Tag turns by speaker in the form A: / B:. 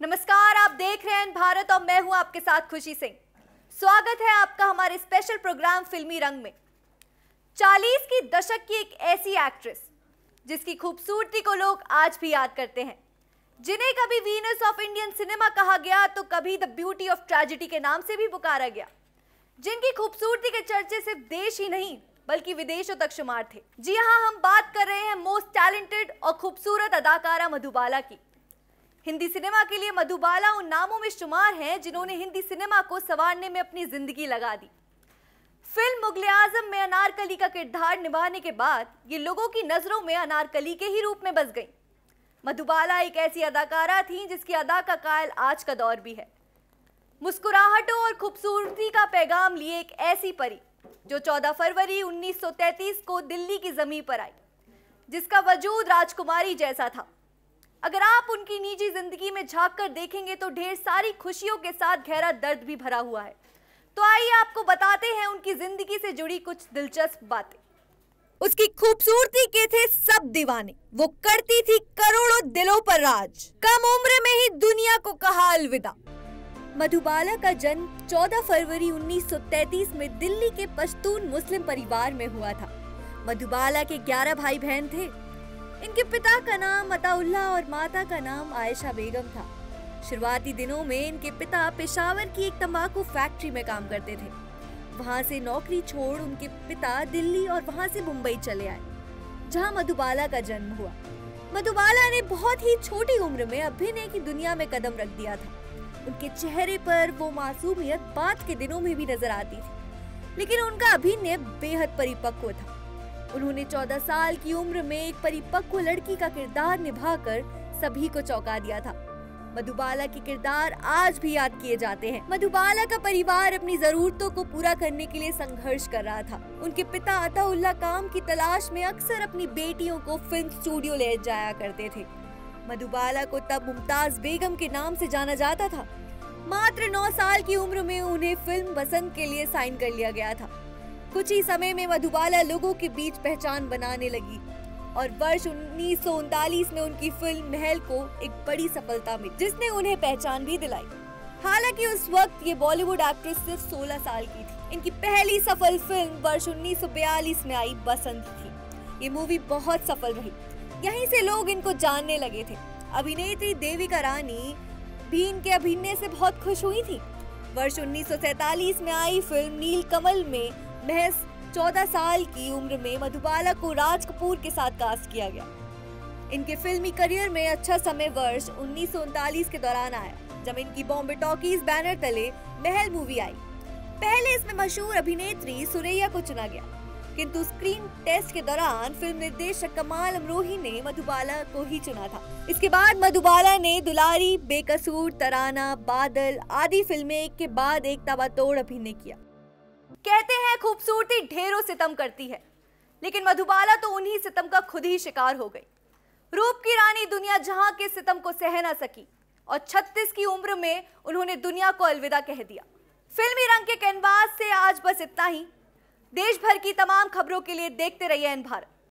A: नमस्कार, आप देख रहे हैं भारत और मैं हूं आपके साथ खुशी सिंह। स्वागत है आपका हमारे स्पेशल प्रोग्राम फिल्मी रंग में। 40 की दशक की एक ऐसी एक्ट्रेस जिसकी खूबसूरती को लोग आज भी याद करते हैं, जिन्हें कभी वीनस ऑफ इंडियन सिनेमा कहा गया तो कभी द ब्यूटी ऑफ ट्रेजेडी के नाम से भी पुकारा गया, जिनकी खूबसूरती के चर्चे सिर्फ देश ही नहीं बल्कि विदेशों तक शुमार थे। जी हां, हम बात कर रहे हैं मोस्ट टैलेंटेड और खूबसूरत अदाकारा मधुबाला की। हिंदी सिनेमा के लिए मधुबाला उन नामों में शुमार हैं जिन्होंने हिंदी सिनेमा को संवारने में अपनी जिंदगी लगा दी। फिल्म मुगले आजम में अनारकली का किरदार निभाने के बाद ये लोगों की नजरों में अनारकली के ही रूप में बस गई। मधुबाला एक ऐसी अदाकारा थी जिसकी अदा का कायल आज का दौर भी है। मुस्कुराहटों और खूबसूरती का पैगाम लिए एक ऐसी परी जो 14 फरवरी 1933 को दिल्ली की जमीन पर आई, जिसका वजूद राजकुमारी जैसा था। अगर आप उनकी निजी जिंदगी में झांक कर देखेंगे तो ढेर सारी खुशियों के साथ गहरा दर्द भी भरा हुआ है। तो आइए आपको बताते हैं उनकी जिंदगी से जुड़ी कुछ दिलचस्प बातें। उसकी खूबसूरती के थे सब दीवाने, वो करती थी करोड़ों दिलों पर राज, कम उम्र में ही दुनिया को कहा अलविदा। मधुबाला का जन्म 14 फरवरी 1933 में दिल्ली के पश्तून मुस्लिम परिवार में हुआ था। मधुबाला के 11 भाई बहन थे। इनके पिता का नाम अताउल्लाह और माता का नाम आयशा बेगम था। शुरुआती दिनों में इनके पिता पेशावर की एक तंबाकू फैक्ट्री में काम करते थे। वहां से नौकरी छोड़ उनके पिता दिल्ली और वहां से मुंबई चले आए, जहां मधुबाला का जन्म हुआ। मधुबाला ने बहुत ही छोटी उम्र में अभिनय की दुनिया में कदम रख दिया था। उनके चेहरे पर वो मासूमियत बात के दिनों में भी नजर आती थी, लेकिन उनका अभिनय बेहद परिपक्व था। उन्होंने 14 साल की उम्र में एक परिपक्व लड़की का किरदार निभाकर सभी को चौंका दिया था। मधुबाला के किरदार आज भी याद किए जाते हैं। मधुबाला का परिवार अपनी जरूरतों को पूरा करने के लिए संघर्ष कर रहा था। उनके पिता अताउल्लाह काम की तलाश में अक्सर अपनी बेटियों को फिल्म स्टूडियो ले जाया करते थे। मधुबाला को तब मुमताज बेगम के नाम से जाना जाता था। मात्र 9 साल की उम्र में उन्हें फिल्म बसंत के लिए साइन कर लिया गया था। कुछ ही समय में मधुबाला लोगों के बीच पहचान बनाने लगी और वर्ष 1939 में उनकी फिल्म महल को एक बड़ी सफलता मिली, जिसने उन्हें पहचान भी दिलाई। हालांकि उस वक्त ये बॉलीवुड एक्ट्रेस सिर्फ 16 साल की थी। इनकी पहली सफल फिल्म वर्ष 1942 में आई बसंत थी। ये मूवी बहुत सफल रही, यहीं से लोग इनको जानने लगे थे। अभिनेत्री देविका रानी भी इनके अभिनय से बहुत खुश हुई थी। वर्ष 1947 में आई फिल्म नीलकमल में महज 14 साल की उम्र में मधुबाला को राज कपूर के साथ कास्ट किया गया। इनके फिल्मी करियर में अच्छा समय वर्ष 1939 के दौरान आया, जब इनकी बॉम्बे टॉकीज बैनर तले महल मूवी आई। पहले इसमें मशहूर अभिनेत्री सुरैया को चुना गया, किंतु स्क्रीन टेस्ट के दौरान फिल्म निर्देशक कमाल अमरोही ने मधुबाला को ही चुना था। इसके बाद मधुबाला ने दुलारी, बेकसूर, तराना, बादल आदि फिल्में एक के बाद एक ताबड़तोड़ अभिनय किया। कहते हैं खूबसूरती ढेरों सितम करती है, लेकिन मधुबाला तो उन्हीं सितम का खुद ही शिकार हो गई। रूप की रानी दुनिया जहां के सितम को सह ना सकी और 36 की उम्र में उन्होंने दुनिया को अलविदा कह दिया। फिल्मी रंग के कैनवास से आज बस इतना ही। देश भर की तमाम खबरों के लिए देखते रहिए एन भारत।